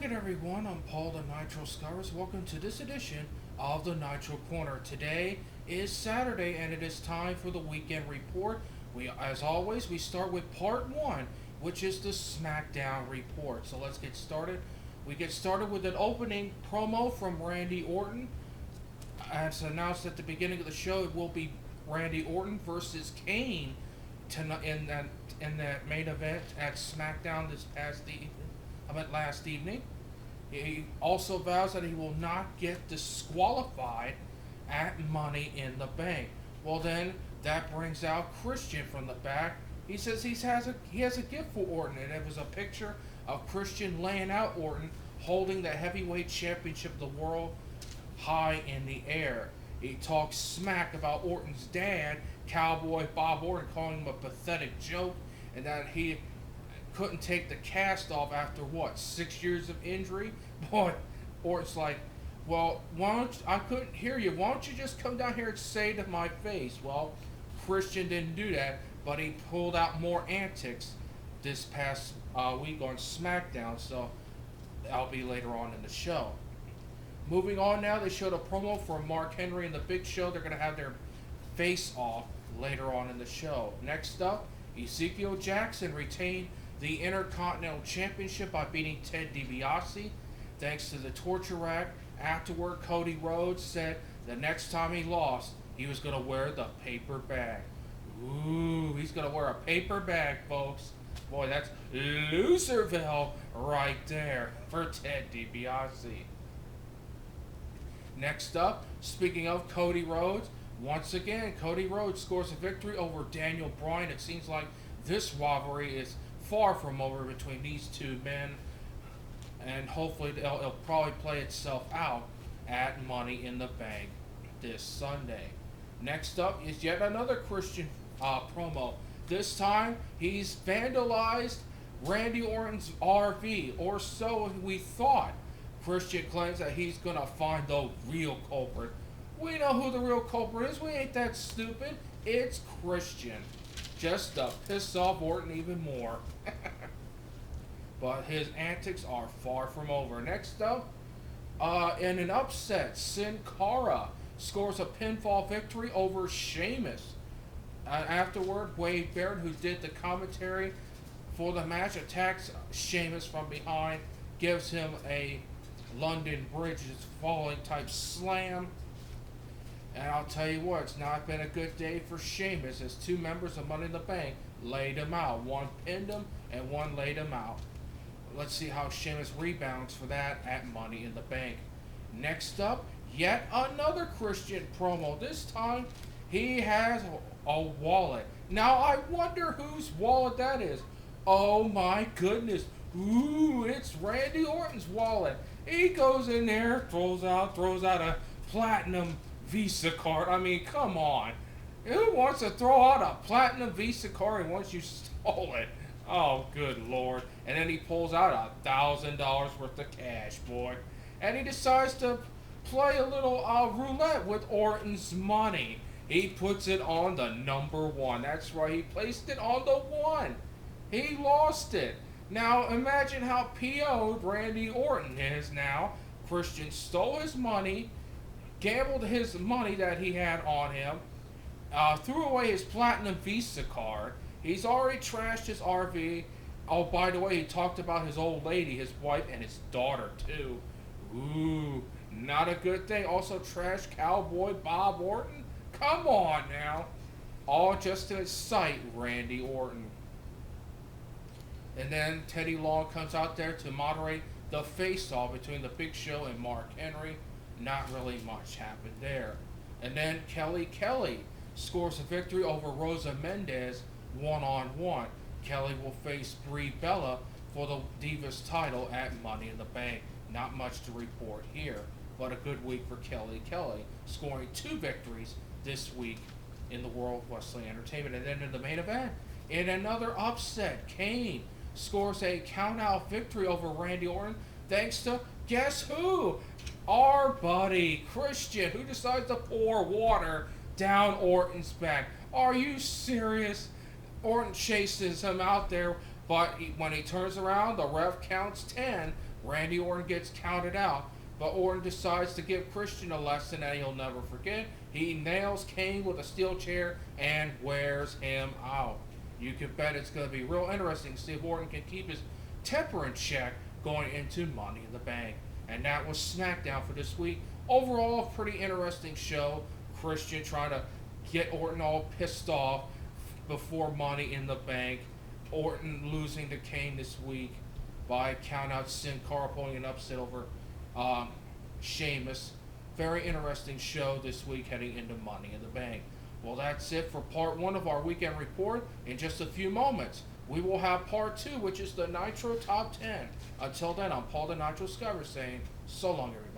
again, everyone. I'm Paul the Nitro Scars. Welcome to this edition of the Nitro Corner. Today is Saturday, and it is time for the weekend report. As always, we start with part one, which is the SmackDown report. So let's get started. We get started with an opening promo from Randy Orton. As announced at the beginning of the show, it will be Randy Orton versus Kane tonight in that main event at SmackDown last evening. He also vows that he will not get disqualified at Money in the Bank. Well, then that brings out Christian from the back. He says he has a gift for Orton, and it was a picture of Christian laying out Orton holding the heavyweight championship of the world high in the air. He talks smack about Orton's dad, Cowboy Bob Orton, calling him a pathetic joke, and that he couldn't take the cast off after 6 years of injury. Boy, Orton's like, well, I couldn't hear you. Why don't you just come down here and say to my face? Well, Christian didn't do that, but he pulled out more antics this past week on SmackDown, so that'll be later on in the show. Moving on now, they showed a promo for Mark Henry and the Big Show. They're going to have their face-off later on in the show. Next up, Ezekiel Jackson retained the Intercontinental Championship by beating Ted DiBiase. Thanks to the torture rack. Afterward, Cody Rhodes said the next time he lost, he was going to wear the paper bag. Ooh, he's going to wear a paper bag, folks. Boy, that's Loserville right there for Ted DiBiase. Next up, speaking of Cody Rhodes, once again, Cody Rhodes scores a victory over Daniel Bryan. It seems like this rivalry is far from over between these two men, and hopefully it'll probably play itself out at Money in the Bank this Sunday. Next up is yet another Christian promo. This time, he's vandalized Randy Orton's RV, or so we thought. Christian claims that he's going to find the real culprit. We know who the real culprit is. We ain't that stupid. It's Christian. Just to piss off Orton even more. But his antics are far from over. Next up, in an upset, Sin Cara scores a pinfall victory over Sheamus. Afterward, Wade Barrett, who did the commentary for the match, attacks Sheamus from behind, gives him a London Bridge is falling type slam. And I'll tell you what, it's not been a good day for Sheamus, as two members of Money in the Bank laid him out. One pinned him and one laid him out. Let's see how Sheamus rebounds for that at Money in the Bank. Next up, yet another Christian promo. This time, he has a wallet. Now, I wonder whose wallet that is. Oh my goodness. Ooh, it's Randy Orton's wallet. He goes in there, throws out a platinum Visa card. I mean, come on. Who wants to throw out a platinum Visa card once you stole it? Oh, good Lord. And then he pulls out $1,000 worth of cash, boy. And he decides to play a little roulette with Orton's money. He puts it on the number one. That's right, he placed it on the one. He lost it. Now, imagine how PO'd Randy Orton is now. Christian stole his money, gambled his money that he had on him, threw away his platinum Visa card. He's already trashed his RV. Oh, by the way, he talked about his old lady, his wife, and his daughter, too. Ooh, not a good thing. Also trashed Cowboy Bob Orton. Come on now. All just to incite Randy Orton. And then Teddy Long comes out there to moderate the face-off between the Big Show and Mark Henry. Not really much happened there. And then Kelly scores a victory over Rosa Mendez one-on-one. Kelly will face Brie Bella for the Divas title at Money in the Bank. Not much to report here, but a good week for Kelly, scoring 2 victories this week in the World Wrestling Entertainment. And then in the main event, in another upset, Kane scores a count-out victory over Randy Orton thanks to, guess who? Our buddy, Christian, who decides to pour water down Orton's back. Are you serious? Orton chases him out there, but when he turns around, the ref counts 10 Randy Orton gets counted out, but Orton decides to give Christian a lesson that he'll never forget. He nails Kane with a steel chair and wears him out. You can bet it's going to be real interesting to see if Orton can keep his temper in check going into Money in the Bank. And that was SmackDown for this week. Overall, a pretty interesting show. Christian trying to get Orton all pissed off before Money in the Bank. Orton losing to Kane this week by count out. Sin Cara pulling an upset over Sheamus. Very interesting show this week heading into Money in the Bank. Well, that's it for part 1 of our weekend report. In just a few moments, we will have part 2, which is the Nitro Top 10. Until then, I'm Paul the Nitro Skyver saying so long, everybody.